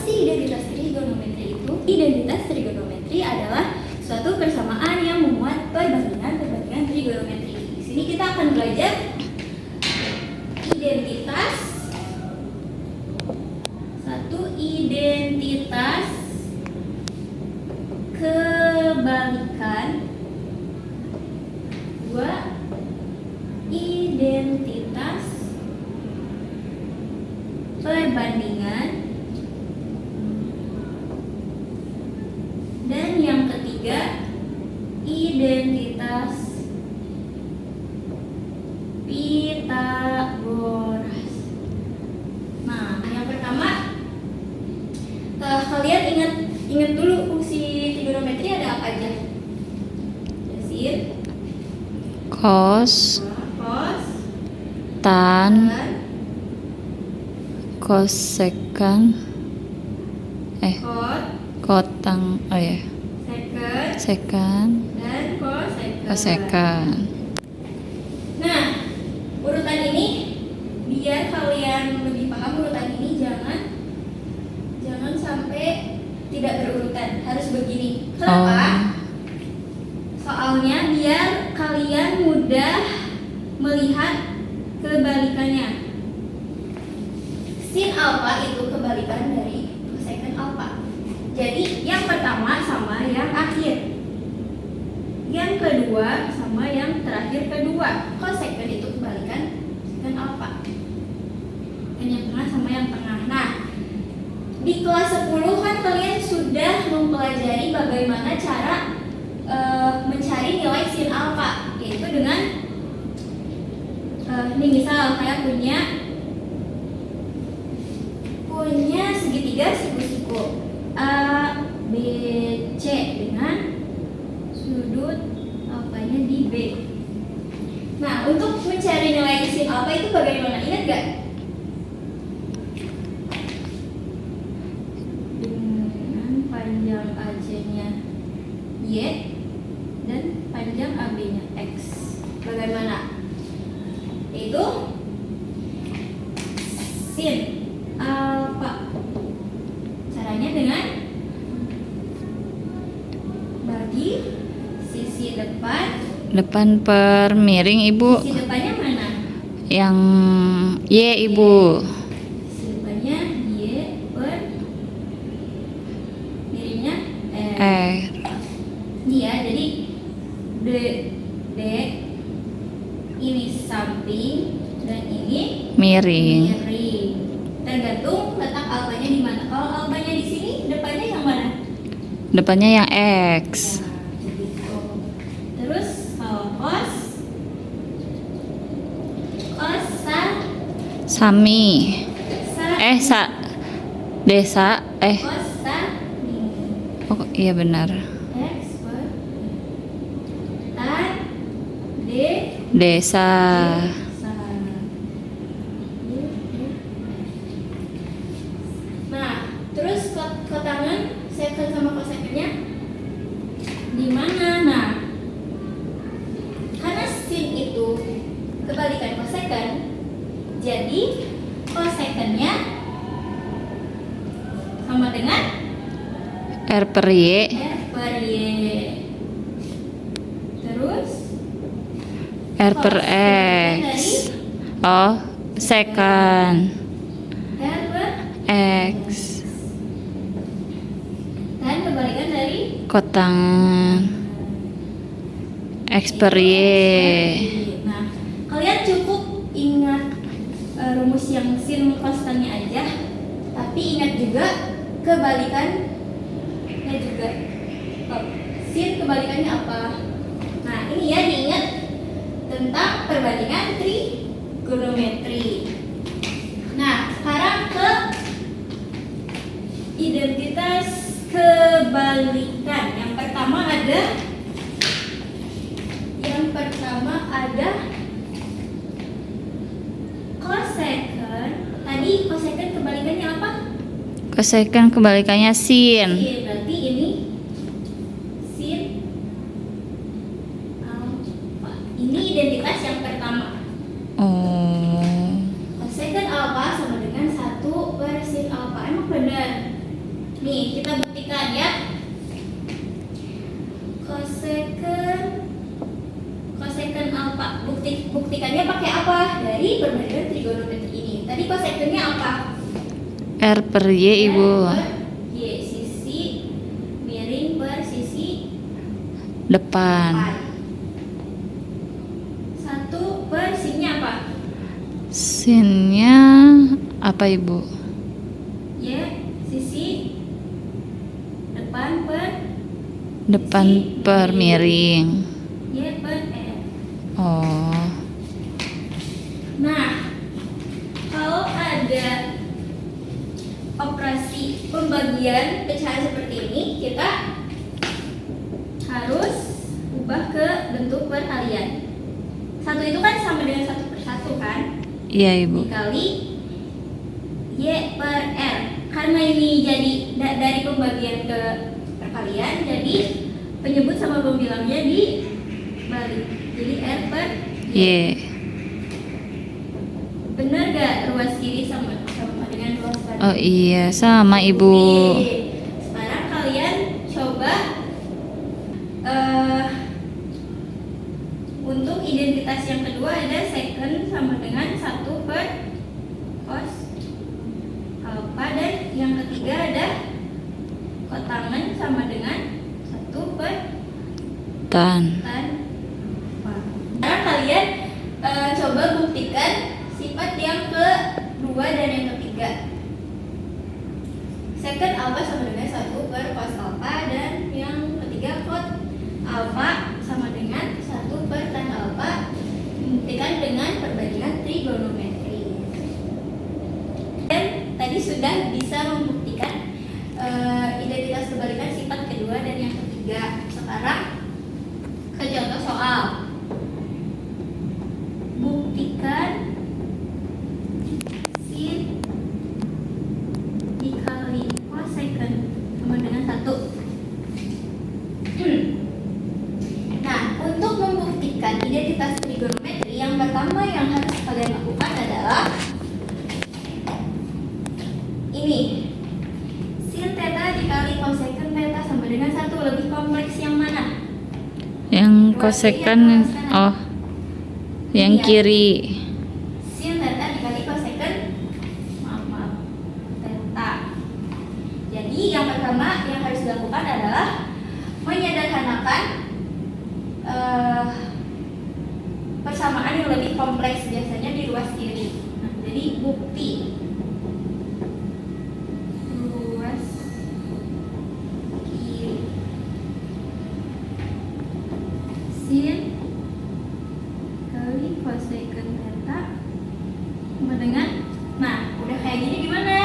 sih identitas trigonometri itu? Identitas trigonometri adalah suatu persamaan yang memuat perbandingan trigonometri. Di sini kita akan belajar identitas kebalikan, dua identitas perbandingan, dan yang ketiga identitas Pythagoras. Nah, yang pertama kalian ingat dulu fungsi trigonometri ada apa aja? Sin, Cos, tan, kosekan, kotang, sekan, dan kosekan. Nah, urutan ini biar kalian lebih paham, urutan ini jangan sampai tidak berurutan, harus begini. Kenapa? Soalnya biar kalian mudah melihat kebalikannya. Sin alfa itu kebalikan dari kosekant alfa. Jadi yang pertama sama yang akhir, yang kedua sama yang terakhir kedua. Kosekant itu kebalikan kosekant alfa, dan yang tengah sama yang tengah. Nah, di kelas 10 kan kalian sudah mempelajari bagaimana cara mencari nilai sin alfa, yaitu dengan ini misal saya punya segitiga siku-siku A, B, C dengan sudut alfanya di B. Nah, untuk mencari nilai sin alfa itu bagaimana? Ingat gak? Panjang AC-nya Y dan panjang AB-nya X. Bagaimana? Itu sin alfa. Caranya dengan bagi sisi Depan per miring, Ibu. Sisi depannya mana? Yang Y, Ibu. Sisi depannya Y per miringnya Iya, jadi D ini samping dan ini Miring. Tergantung letak alfanya di mana. Kalau alfanya di sini, depannya yang mana? Depannya yang X. Nah, begitu. Terus kalau cos Sami. Desa. cos Oh iya benar. X per tan D Desa. Nah, terus kotangan secant sama kosekantnya di mana? Nah, karena sin itu kebalikan kosekant, jadi kosekantnya sama dengan R per Y. Terus R per X. Oh, sekan. R per X. dan kebalikan dari Kotang. X per Y. Nah, kalian cukup ingat rumus yang sin konstannya aja, tapi ingat juga kebalikannya juga. Sin kebalikannya apa? Nah, ini ya diingat tentang perbandingan trigonometri. Nah, sekarang ke identitas kebalikan. Yang pertama ada kosekant. Tadi kosekant kebalikannya apa? Kosekan kebalikannya sin. Berarti ini sin alfa. Ini identitas yang pertama. Oh. Kosekant alfa sama dengan 1 per sin alfa. Emang benar? Nih, kita buktikan ya. Cosecant alpha. Buktikannya pakai apa? Dari perbandingan trigonometri ini. Tadi cosecantnya apa? R per Y, Ibu. R per Y, sisi miring per sisi Depan. Satu per sinnya apa? Sinnya apa, Ibu? Y, sisi depan per Depan per miring. Y per R. Oh, Nah, kalau ada operasi pembagian pecahan seperti ini, kita harus ubah ke bentuk perkalian. Satu itu kan sama dengan 1/1 kan? iya, Ibu. Dikali Y per R. Karena ini jadi dari pembagian ke perkalian, jadi penyebut sama pembilangnya dibalik. Jadi R per Y. Bener gak ruas kiri sama dengan ruas kanan? Oh iya, sama, Ibu. Oke. Sekarang kalian coba untuk identitas yang kedua ada secant sama dengan 1 per cos alpha, dan yang ketiga ada kotangan sama dengan 1 per Tan. tan alpha. Sekarang kalian coba buktikan sifat yang kedua dan yang ketiga. Secant alpha sama dengan 1 per cos alpha, dan yang ketiga cot alpha sama dengan 1 per tan alpha. Buktikan dengan perbandingan trigonometri. Dan tadi sudah bisa membuktikan identitas kebalikan sifat kedua dan yang ketiga. Sekarang ke contoh soal. Buktikan sin dikali cosecant sama dengan 1. Nah, untuk membuktikan identitas trigonometri, yang pertama yang harus kalian lakukan adalah ini. Sin theta dikali cosecant theta sama dengan 1. Lebih kompleks yang mana? Yang kosekan, oh, yang Iya. kiri. Sin theta dikali cosecant maaf theta. Jadi yang pertama yang harus dilakukan adalah menyederhanakan persamaan yang lebih kompleks, biasanya di ruas kiri. Nah, jadi bukti ruas kiri sin kali cosecant theta sama dengan, nah udah kayak gini gimana?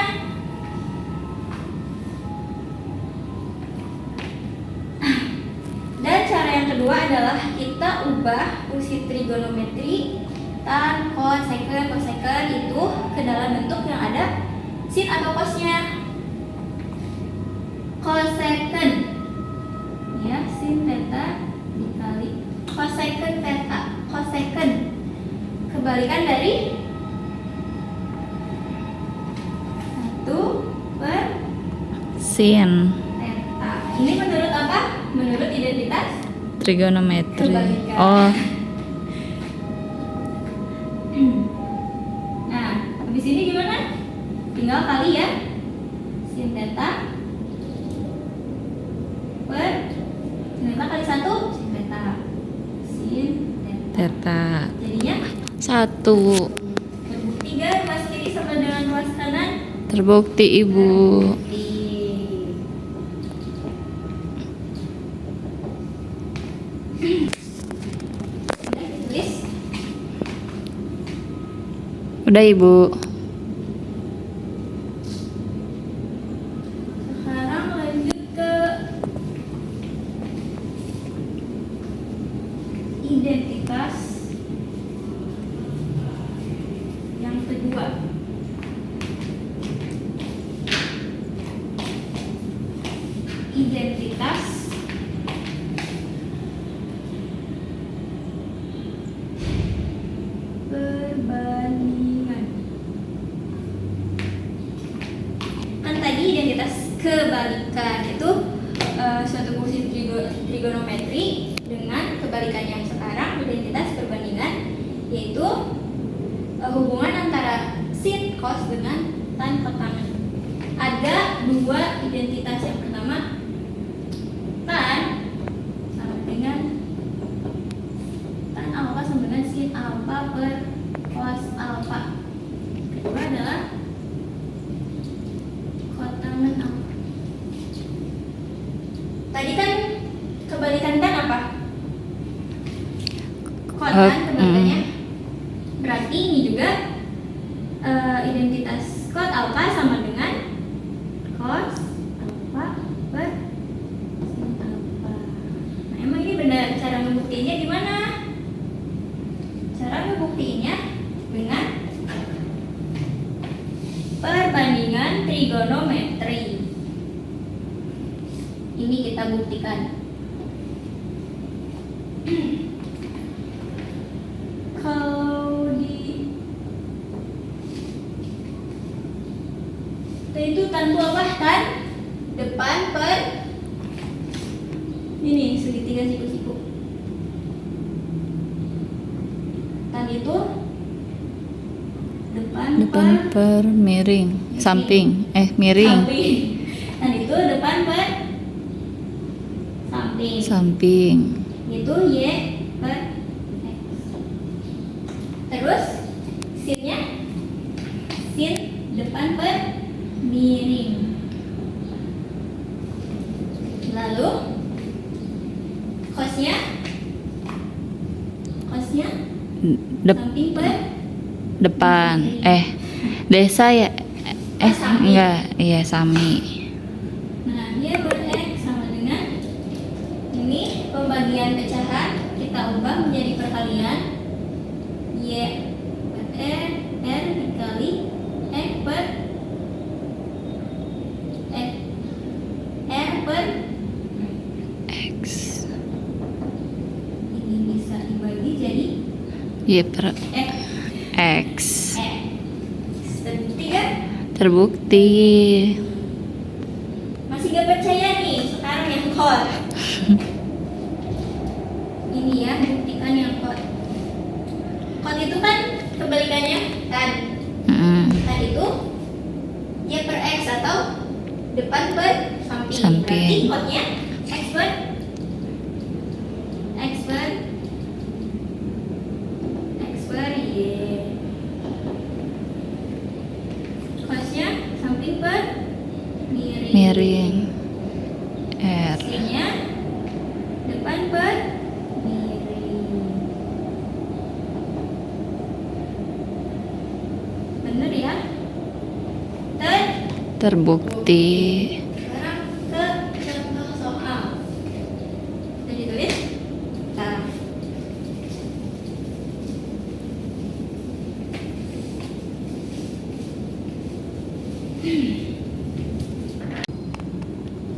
Dan cara yang kedua adalah kita ubah fungsi trigonometri tan, cos, secant, cosecant itu ke dalam bentuk yang ada sin atau cosnya. Cosecant ya, sin theta dikali cosecant theta. Cosecant kebalikan dari 1 per Sin. theta. Ini menurut apa? Menurut identitas Trigonometri. kebalikan. Oh, Nah, habis ini gimana? Tinggal kali ya. Sin theta per sin theta kali 1 sin theta. Sin theta. theta. Jadinya 1. terbukti gak ruas kiri sama dengan ruas kanan? Terbukti, Ibu. Terbukti. Udah ditulis? Udah, Ibu. Sekarang lanjut ke identitas yang kedua. Identitas perbandingan. Kan tadi identitas kebalikan, itu suatu fungsi trigonometri dengan kebalikannya. Sekarang identitas perbandingan, yaitu hubungan antara sin cos dengan tan tangan. Ada dua identitas. Yang pertama, tan sama dengan tan alfa sama dengan sin alfa per cos alfa. Kedua adalah kotangan alfa. Tadi kan kebalikan tan apa? Kotan kebalikannya. Berarti ini juga identitas kot alfa sama dengan cos alfa per sin alfa. Nah, emang ini benar. Cara membuktikannya gimana? Cara membuktikannya dengan perbandingan trigonometri. Ini kita buktikan. Kalau itu tantu apa? Tan depan per ini segitiga siku-siku. Tan itu Depan per miring. Samping. Miring. samping. Tan itu depan per samping. Samping. Itu y per x. Terus sinnya sin depan per miring. Lalu cosnya Dep- samping per depan. Desa ya? Sami. Enggak. Iya, sami. Nah, y per x sama dengan ini pembagian pecahan kita ubah menjadi perkalian y per r dikali x per r per X. ini bisa dibagi jadi Y per x. X. Terbukti kan? Terbukti. Masih gak percaya nih? Sekarang yang kot. Ini ya, buktikan yang kot. Kot itu kan kebalikannya tan. Tan itu y per x atau depan per samping. Samping. Berarti kotnya x per y. Cosnya samping per miring. Miring. R. Sinnya depan per miring. Bener ya? Terbukti. Sekarang ke contoh soal. Sudah ditulis? Nah.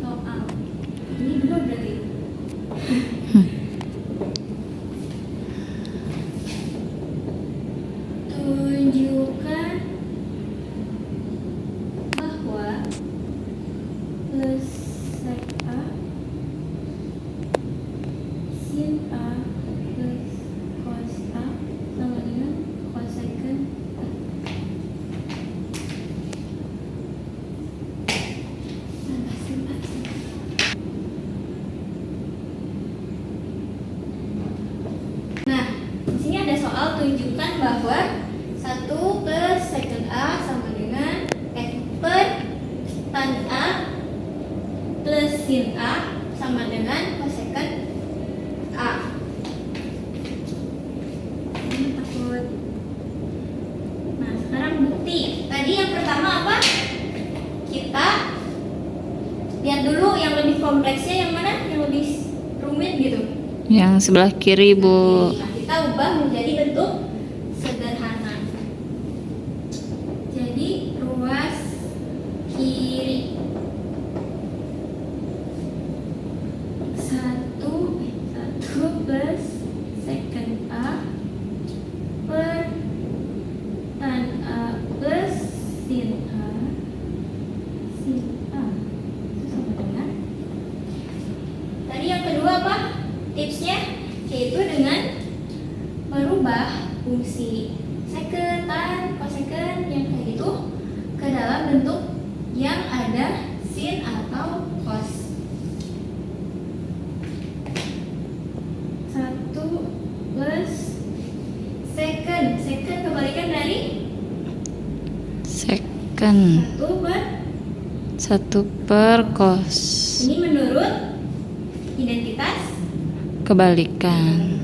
Soal. Ini belum berarti. Tunjukkan bahwa plus sec A sin A plus cos A sama dengan cosecant A. Sin A. Nah, di sini ada soal tunjukkan bahwa 1 plus secant A sama dengan per tan A plus sin A sama dengan cosecant A. Ini takut. Nah, sekarang bukti. Tadi yang pertama apa? Kita lihat dulu yang lebih kompleksnya yang mana? Yang lebih rumit gitu. Yang sebelah kiri, Bu. Nah, kita ubah menjadi bentuk sederhana. Jadi ruas kiri 1 plus secant A per tan A plus sin A Tipsnya yaitu dengan merubah fungsi second, tan, cosecond yang kayak gitu ke dalam bentuk yang ada sin atau cos. 1 plus second. Second kebalikan dari Second. 1 per 1 per cos. ini menurut identitas Kebalikan.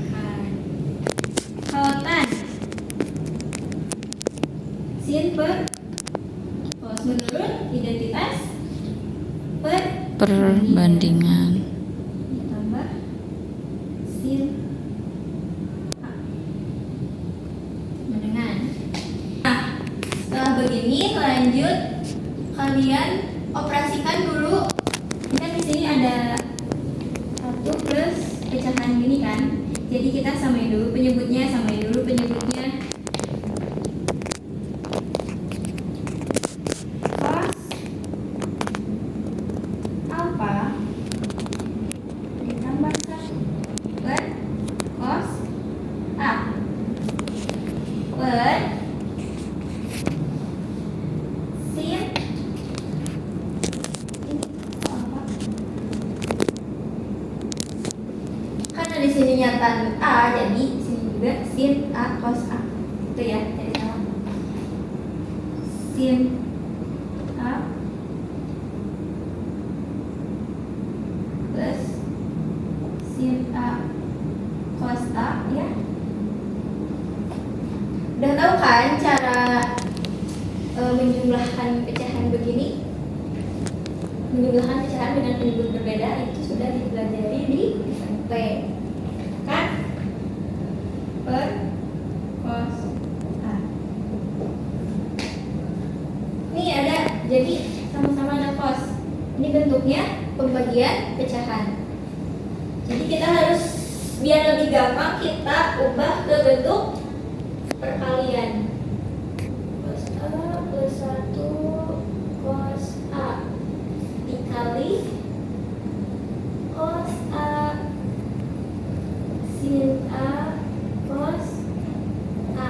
kalau tan sin per cos menurut identitas Perbandingan. ditambah sin A dengan. Nah, setelah begini lanjut kalian operasikan dulu. Ini kan di sini ada 1 plus pecahan gini kan. Jadi kita samain dulu penyebutnya, Cos alpha ditambah 1 per cos A per sin ini apa? Karena di sini tan A, jadi sini juga sin A cos A. Itu ya, jadi salah. Sin A plus sin A cos A ya. Udah tahu kan cara menjumlahkan pecahan begini? Menjumlahkan pecahan dengan penyebut berbeda itu sudah dipelajari di SMP kan? Per cos A. Ini ada, jadi sama-sama ada cos. Ini bentuknya pembagian pecahan. Jadi kita harus, biar lebih gampang, kita ubah ke bentuk perkalian. Cos A plus 1 cos A dikali cos A sin A cos A.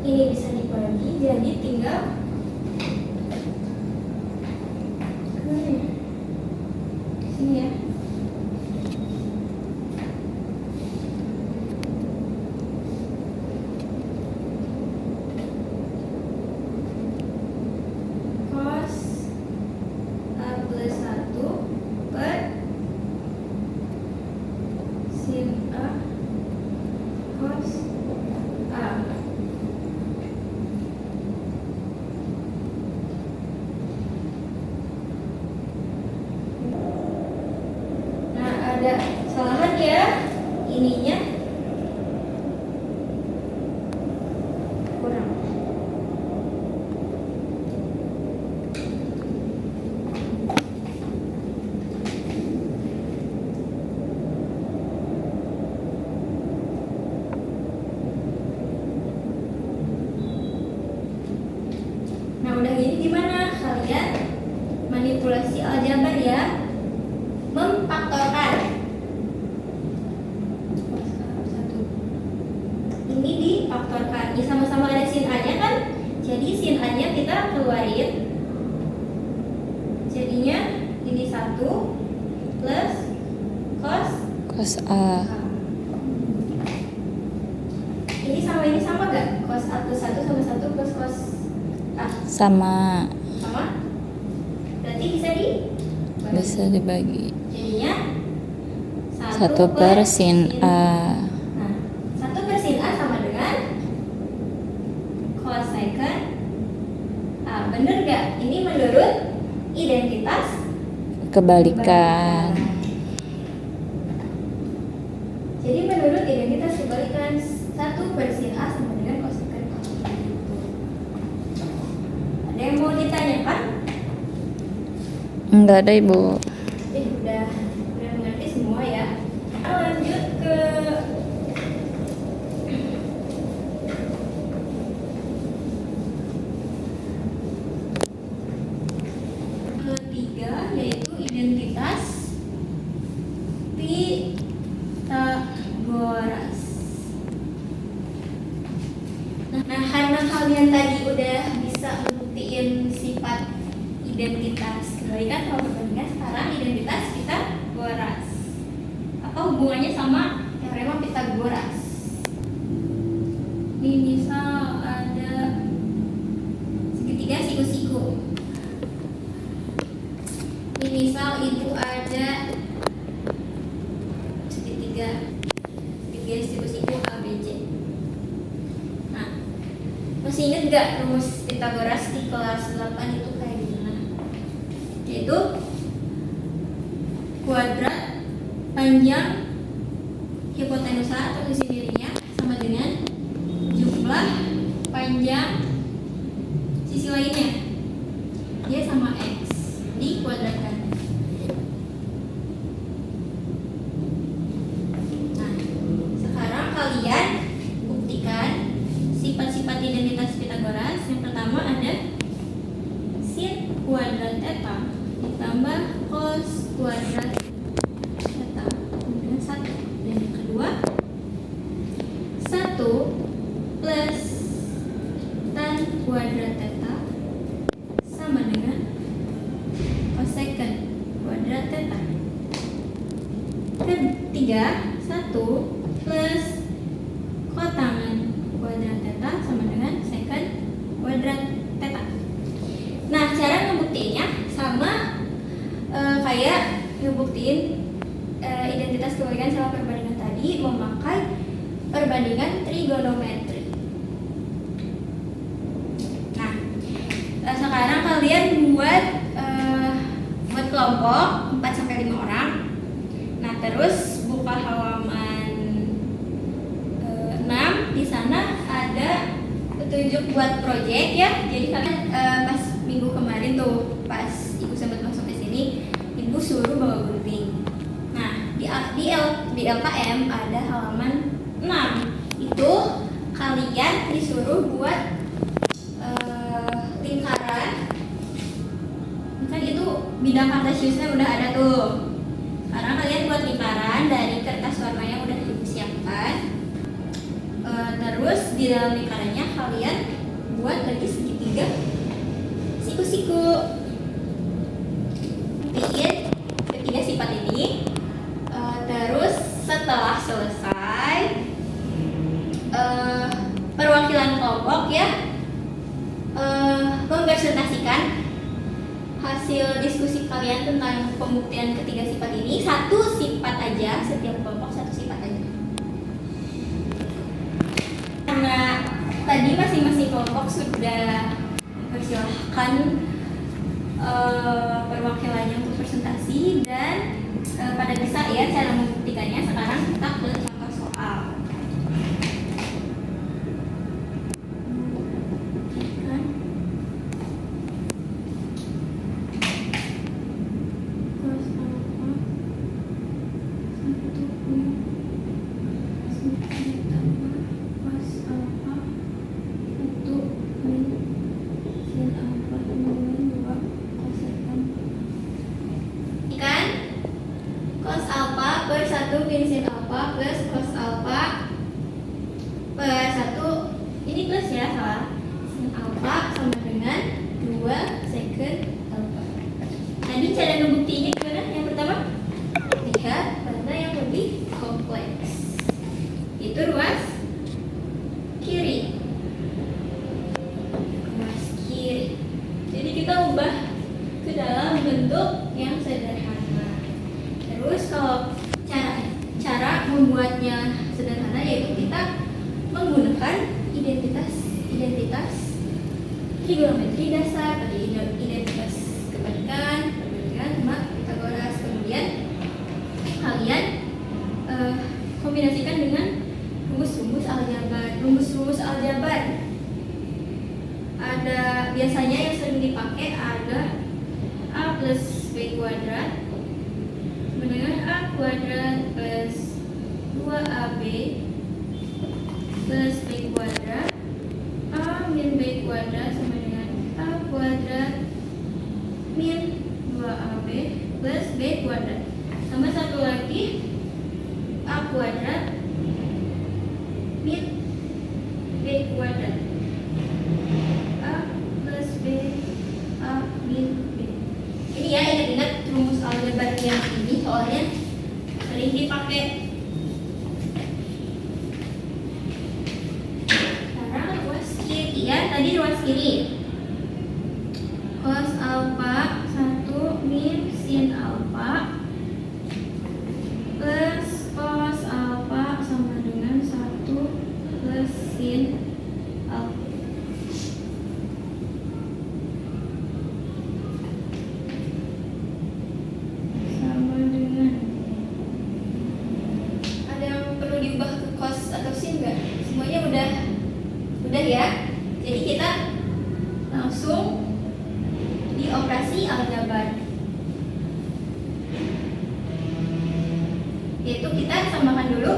Ini bisa dibagi, jadi tinggal sini ya. Cos A plus 1 per sin A cos A. Nah, ada kesalahan ya, ininya kurang. Nah, udah gini gimana kalian manipulasi aljabar ya? Memfaktorkan. Ini difaktorkan. Ya sama-sama ada sin A-nya kan? Jadi sin A-nya kita keluarin. Jadinya ini 1 plus cos Cos A. Ini sama gak? Cos A plus 1 sama 1 plus cos A. Sama. Sama? Berarti Bisa dibagi. Jadinya 1 per sin A. Nah, 1 per sin A sama dengan cosecant A. Bener gak? Ini menurut identitas Kebalikan. Jadi menurut identitas kebalikan 1 per sin A sama dengan cosecant A. Ada yang mau ditanyakan? Enggak ada, Ibu. Udah mengerti semua ya. Lanjut ke ketiga, yaitu identitas Nah, karena kalian tadi udah bisa membuktiin sifat identitas kebalikan sama perbandingan, sekarang identitas Pitagoras. Apa hubungannya sama teorema Pitagoras? Ini misal ada segitiga siku-siku. Ini misal itu ada segitiga siku-siku ABC. Nah, masih ingat gak rumus Pitagoras di kelas 8 itu kayak gimana? Yaitu kuadrat panjang hipotenusa atau sisi dirinya sama dengan jumlah panjang sisi lainnya. Dia sama X dikuadratkan. Nah, sekarang kalian buktikan sifat-sifat identitas Pitagoras. Yang pertama ada sin kuadrat theta ditambah cos kuadrat theta kemudian 1. Dan yang kedua 1 plus tan kuadrat theta sama dengan cosecant kuadrat theta. Ketiga 1 plus kotangan kuadrat theta sama dengan secant kuadrat theta. Nah, cara ngebuktiinnya sama kayak ngebuktiin identitas kebalikan sama perbandingan tadi, memakai perbandingan trigonometri. Nah, sekarang kalian buat kelompok 4-5 orang. Nah, terus buka halaman 6. Di sana ada petunjuk buat project ya. Jadi kalian pas minggu kemarin tuh pas ibu sempat masuk ke sini, ibu suruh bawa gunting. Nah, di LKM ada halaman 6. Itu kalian disuruh buat lingkaran. Kan itu bidang kartesiusnya udah ada tuh. Sekarang kalian buat lingkaran dari kertas warna yang udah ibu siapkan. Terus di dalam lingkarannya kalian buat lagi segitiga siku-siku. Bikin ketiga sifat ini. Terus setelah selesai perwakilan kelompok ya, mempresentasikan hasil diskusi kalian tentang pembuktian ketiga sifat ini. Satu sifat aja, setiap kelompok satu sifat aja. Karena tadi masing-masing kelompok sudah mempersilahkan perwakilannya untuk presentasi dan pada bisa ya cara membuktikannya. Sekarang kita ke contoh soal. Cos alpha per 1 min sin alpha plus cos alpha per 1, ini plus ya, salah, sin alpha sama dengan 2 secant alpha. Tadi cara ngebuktinya gimana? Yang pertama, lihat mana yang lebih kompleks. Itu ruas kiri. Ruas kiri. Jadi kita ubah ke dalam bentuk yang sederhana. Terus kalau cara membuatnya sederhana yaitu kita menggunakan identitas trigonometri dasar, tadi identitas kebalikan, perbandingan sama Pitagoras. Kemudian kalian kombinasikan dengan rumus-rumus aljabar. Ada biasanya yang sering dipakai ada a plus b kuadrat dengan a kuadrat plus 2ab plus b kuadrat, a min b kuadrat sama dengan a kuadrat min 2ab plus b kuadrat, sama satu lagi a kuadrat min b kuadrat. ini ya, ingat-ingat rumus aljabar yang ini soalnya sering dipakai. Sekarang ruas kiri ya, tadi ruas kiri. Cos alfa 1 min sin alfa plus cos alfa sama dengan 1 plus sin alfa. Sama dengan, ada yang perlu diubah ke cos atau sin nggak? Semuanya udah ya. Jadi kita langsung di operasi aljabar, yaitu kita samakan dulu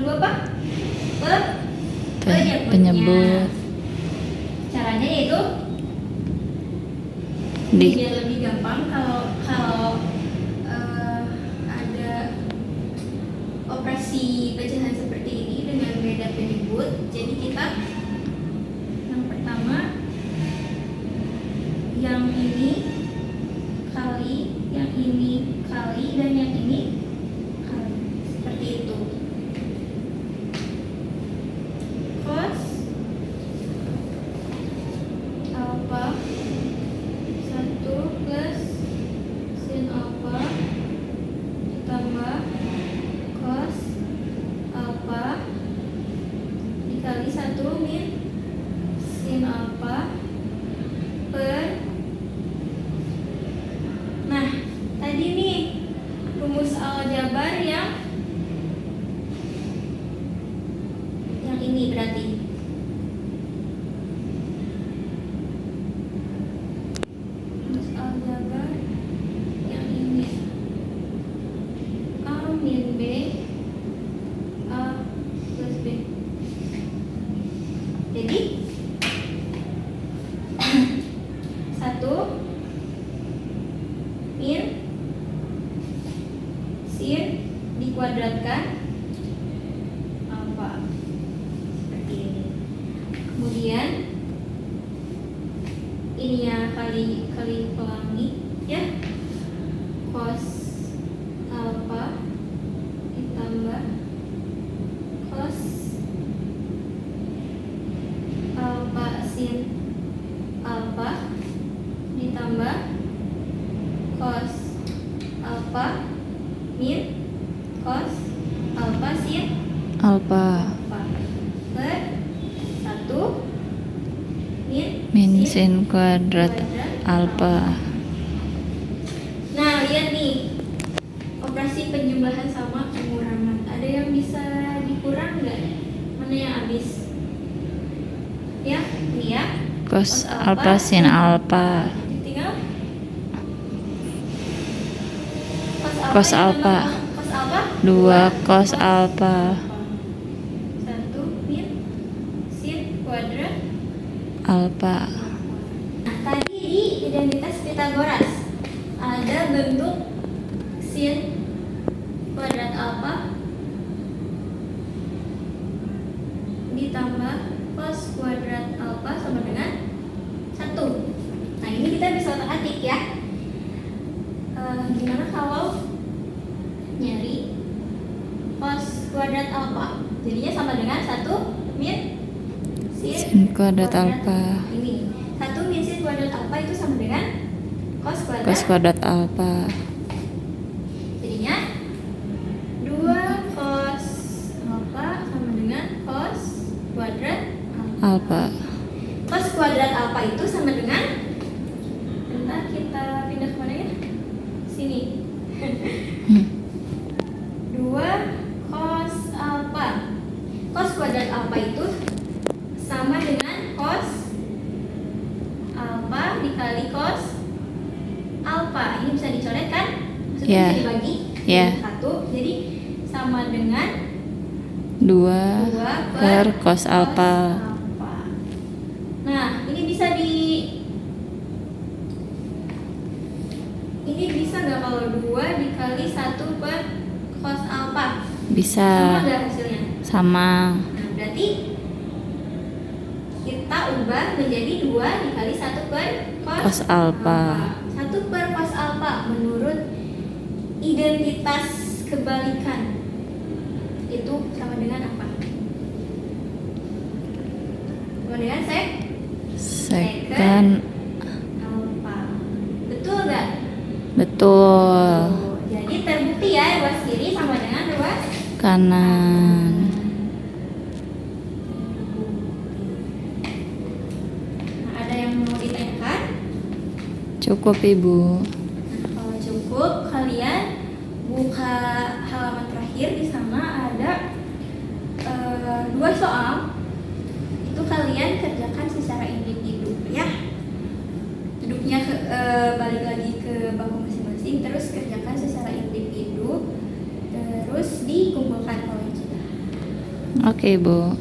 apa? Penyebut. Caranya yaitu biar lebih gampang kalau ada operasi pecahan seperti ini dengan beda penyebut. Jadi kita yang pertama, yang ini kali, yang ini kali, dan yang ini kali, seperti itu. Cos alfa 1 plus sin alfa ditambah cos alfa dikali 1 min sin alfa per. Nah, tadi nih rumus aljabar yang ini berarti. Rumus aljabar yang ini. A min B A plus B. Jadi 1 min sin dikuadratkan alfa seperti ini. Kemudian ini ya kali pelangi ya, cos alfa ditambah cos alfa sin alfa ditambah cos alfa min cos alfa sin Alfa per 1 min sin kuadrat alfa. Nah, lihat nih, operasi penjumlahan sama pengurangan. Ada yang bisa dikurang nggak? Mana yang habis? Ya, ini ya. Cos alfa sin alfa. Tinggal Cos alfa. Cos alfa 2 cos alfa 1 min sin kuadrat alfa. Nah, tadi di identitas Pythagoras ada bentuk sin kuadrat alfa ditambah cos kuadrat alfa sama dengan 1. Nah, ini kita bisa otak-atik ya. Gimana kalau nyari cos kuadrat alfa? Jadinya sama dengan 1 min Sin kuadrat alfa. Ini 1 min sin kuadrat alfa itu sama dengan cos Cos kuadrat alfa. Jadinya 2 cos alfa sama dengan cos kuadrat Alfa. Cos kuadrat alfa itu sama dengan, bentar kita pindah kemana ya? Sini. 2 cos alfa. Cos kuadrat alfa itu sama dengan cos alfa dikali cos alfa. Ini bisa dicoret kan? Maksudnya Yeah. bisa dibagi Yeah. satu. Jadi sama dengan 2 per cos alfa. Nah, ini bisa nggak kalau 2 dikali 1 per cos alfa? Bisa. Sama nggak hasilnya? Sama. Nah, berarti kita ubah menjadi 2 dikali 1 per Cos alfa. 1 per cos alfa menurut identitas kebalikan itu sama dengan apa? Sama dengan Secant alfa. Betul nggak? betul. Jadi terbukti ya ruas kiri sama dengan ruas Kanan. Nah, ada yang mau ditanyakan? Cukup Ibu. Nah, kalau cukup, kalian buka halaman terakhir. Di sana ada 2 soal. Itu kalian kerjakan secara individu ya. Duduknya balik lagi ke bangku masing-masing, terus kerjakan secara individu, terus dikumpulkan poin sudah. Oke, Bu.